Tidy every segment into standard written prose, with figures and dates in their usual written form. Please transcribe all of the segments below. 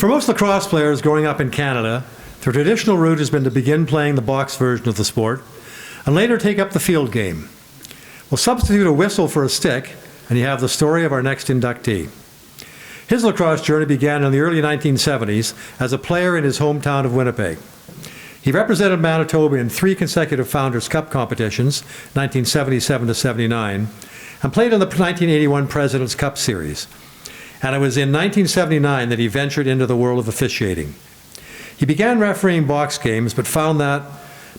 For most lacrosse players growing up in Canada, the traditional route has been to begin playing the box version of the sport and later take up the field game. We'll substitute a whistle for a stick, and you have the story of our next inductee. His lacrosse journey began in the early 1970s as a player in his hometown of Winnipeg. He represented Manitoba in 3 consecutive Founders' Cup competitions, 1977 to 79, and played in the 1981 President's Cup Series. And it was in 1979 that he ventured into the world of officiating. He began refereeing box games, but found that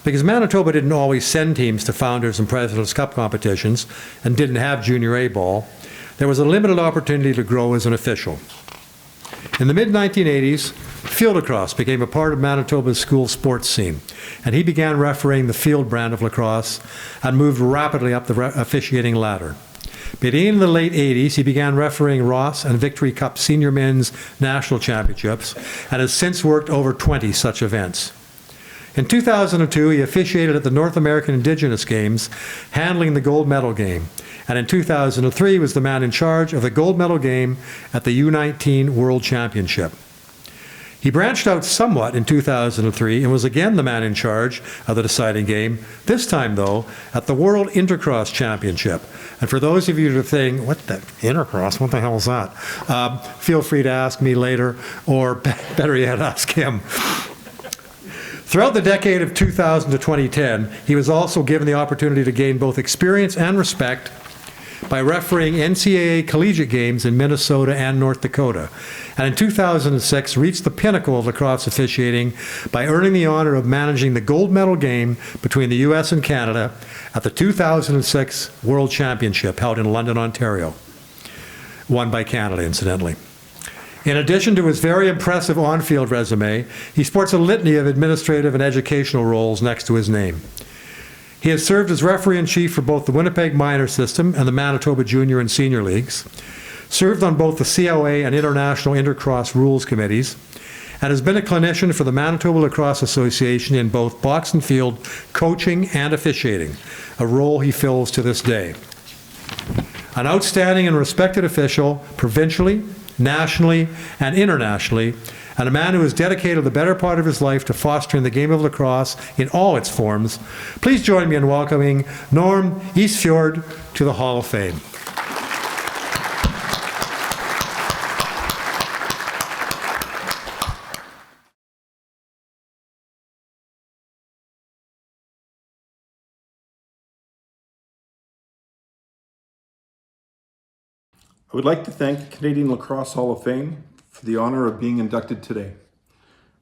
because Manitoba didn't always send teams to Founders and President's Cup competitions and didn't have Junior A ball, there was a limited opportunity to grow as an official. In the mid-1980s, field lacrosse became a part of Manitoba's school sports scene, and he began refereeing the field brand of lacrosse and moved rapidly up the officiating ladder. Beginning in the late 80s, he began refereeing Ross and Victory Cup Senior Men's National Championships and has since worked over 20 such events. In 2002, he officiated at the North American Indigenous Games, handling the gold medal game, and in 2003 was the man in charge of the gold medal game at the U19 World Championship. He branched out somewhat in 2003 and was again the man in charge of the deciding game, this time, though, at the World Intercross Championship. And for those of you who are thinking, what the Intercross, what the hell is that? Feel free to ask me later, or better yet, ask him. Throughout the decade of 2000 to 2010, he was also given the opportunity to gain both experience and respect by refereeing NCAA collegiate games in Minnesota and North Dakota, and in 2006 reached the pinnacle of lacrosse officiating by earning the honor of managing the gold medal game between the US and Canada at the 2006 World Championship held in London, Ontario, won by Canada, incidentally. In addition to his very impressive on-field resume, he sports a litany of administrative and educational roles next to his name. He has served as referee-in-chief for both the Winnipeg Minor System and the Manitoba Junior and Senior Leagues, served on both the COA and International Intercross Rules Committees, and has been a clinician for the Manitoba Lacrosse Association in both box and field coaching and officiating, a role he fills to this day. An outstanding and respected official, provincially, nationally, and internationally, and a man who has dedicated the better part of his life to fostering the game of lacrosse in all its forms. Please join me in welcoming Norm Isfjord to the Hall of Fame. I would like to thank the Canadian Lacrosse Hall of Fame for the honor of being inducted today.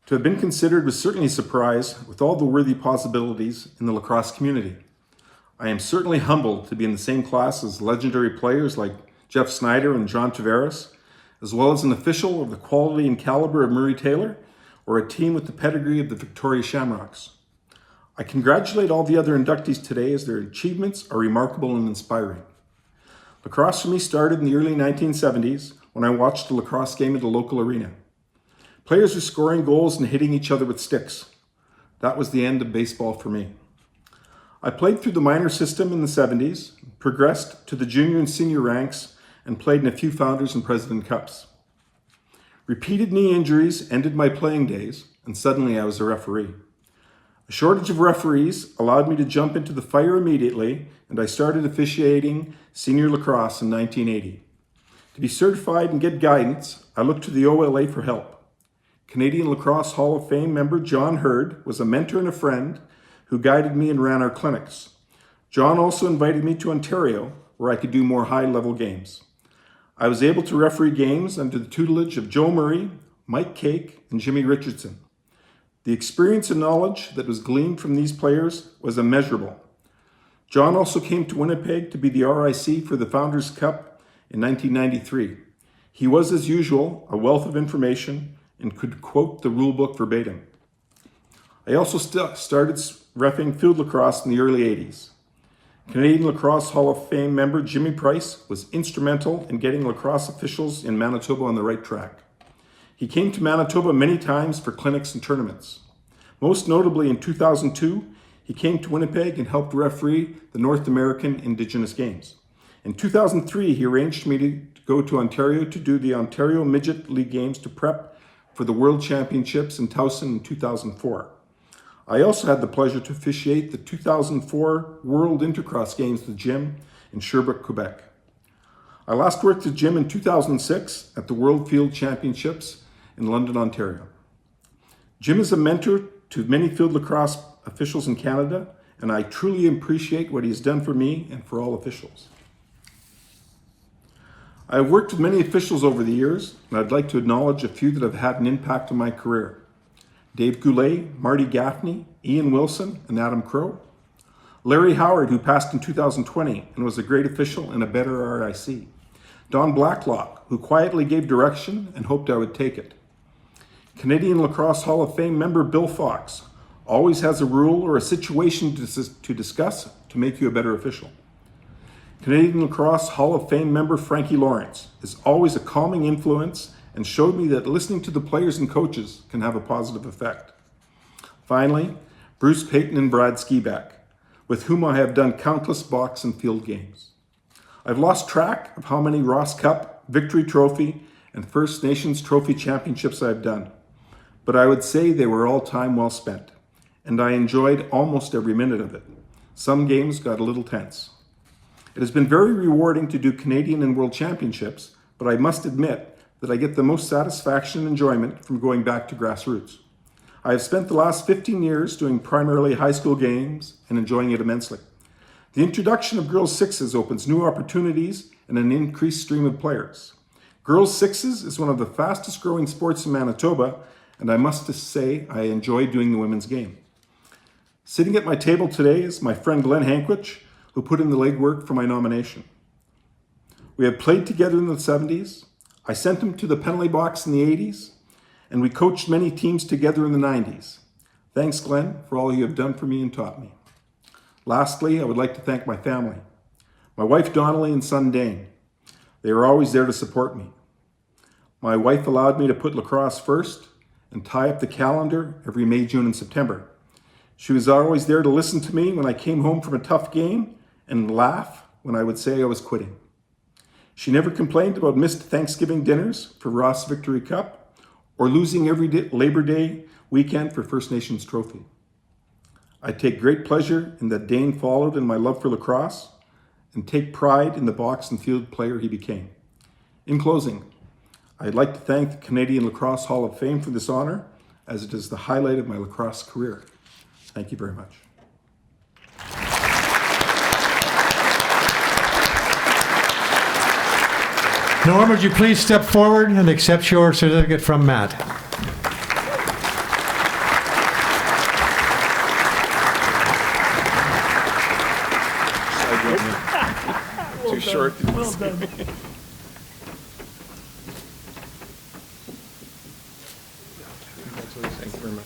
To have been considered was certainly a surprise with all the worthy possibilities in the lacrosse community. I am certainly humbled to be in the same class as legendary players like Jeff Snyder and John Tavares, as well as an official of the quality and caliber of Murray Taylor, or a team with the pedigree of the Victoria Shamrocks. I congratulate all the other inductees today as their achievements are remarkable and inspiring. Lacrosse for me started in the early 1970s when I watched a lacrosse game at a local arena. Players were scoring goals and hitting each other with sticks. That was the end of baseball for me. I played through the minor system in the 70s, progressed to the junior and senior ranks, and played in a few Founders and President Cups. Repeated knee injuries ended my playing days, and suddenly I was a referee. A shortage of referees allowed me to jump into the fire immediately, and I started officiating senior lacrosse in 1980. To be certified and get guidance, I looked to the OLA for help. Canadian Lacrosse Hall of Fame member John Hurd was a mentor and a friend who guided me and ran our clinics. John also invited me to Ontario, where I could do more high-level games. I was able to referee games under the tutelage of Joe Murray, Mike Cake, and Jimmy Richardson. The experience and knowledge that was gleaned from these players was immeasurable. John also came to Winnipeg to be the RIC for the Founders Cup in 1993. He was, as usual, a wealth of information and could quote the rule book verbatim. I also started reffing field lacrosse in the early 80s. Canadian Lacrosse Hall of Fame member Jimmy Price was instrumental in getting lacrosse officials in Manitoba on the right track. He came to Manitoba many times for clinics and tournaments. Most notably in 2002, he came to Winnipeg and helped referee the North American Indigenous Games. In 2003, he arranged me to go to Ontario to do the Ontario Midget League Games to prep for the World Championships in Towson in 2004. I also had the pleasure to officiate the 2004 World Intercross Games at the gym in Sherbrooke, Quebec. I last worked at gym in 2006 at the World Field Championships in London, Ontario. Jim is a mentor to many field lacrosse officials in Canada, and I truly appreciate what he has done for me and for all officials. I have worked with many officials over the years, and I'd like to acknowledge a few that have had an impact on my career. Dave Goulet, Marty Gaffney, Ian Wilson, and Adam Crow. Larry Howard, who passed in 2020 and was a great official and a better RIC. Don Blacklock, who quietly gave direction and hoped I would take it. Canadian Lacrosse Hall of Fame member Bill Fox always has a rule or a situation to discuss to make you a better official. Canadian Lacrosse Hall of Fame member Frankie Lawrence is always a calming influence and showed me that listening to the players and coaches can have a positive effect. Finally, Bruce Payton and Brad Skiback, with whom I have done countless box and field games. I've lost track of how many Ross Cup, Victory Trophy, and First Nations Trophy Championships I've done, but I would say they were all time well spent, and I enjoyed almost every minute of it. Some games got a little tense. It has been very rewarding to do Canadian and World Championships, but I must admit that I get the most satisfaction and enjoyment from going back to grassroots. I have spent the last 15 years doing primarily high school games and enjoying it immensely. The introduction of Girls Sixes opens new opportunities and an increased stream of players. Girls Sixes is one of the fastest growing sports in Manitoba, and I must say I enjoy doing the women's game. Sitting at my table today is my friend Glenn Hankwich, who put in the legwork for my nomination. We have played together in the 70s. I sent him to the penalty box in the 80s, and we coached many teams together in the 90s. Thanks, Glenn, for all you have done for me and taught me. Lastly, I would like to thank my family, my wife Donnelly and son Dane. They are always there to support me. My wife allowed me to put lacrosse first and tie up the calendar every May, June, and September. She was always there to listen to me when I came home from a tough game and laugh when I would say I was quitting. She never complained about missed Thanksgiving dinners for Ross Victory Cup or losing every Labor Day weekend for First Nations Trophy. I take great pleasure in that Dane followed in my love for lacrosse and take pride in the box and field player he became. In closing, I'd like to thank the Canadian Lacrosse Hall of Fame for this honor, as it is the highlight of my lacrosse career. Thank you very much. Norm, would you please step forward and accept your certificate from Matt? Too short. Well done. Thank you very much.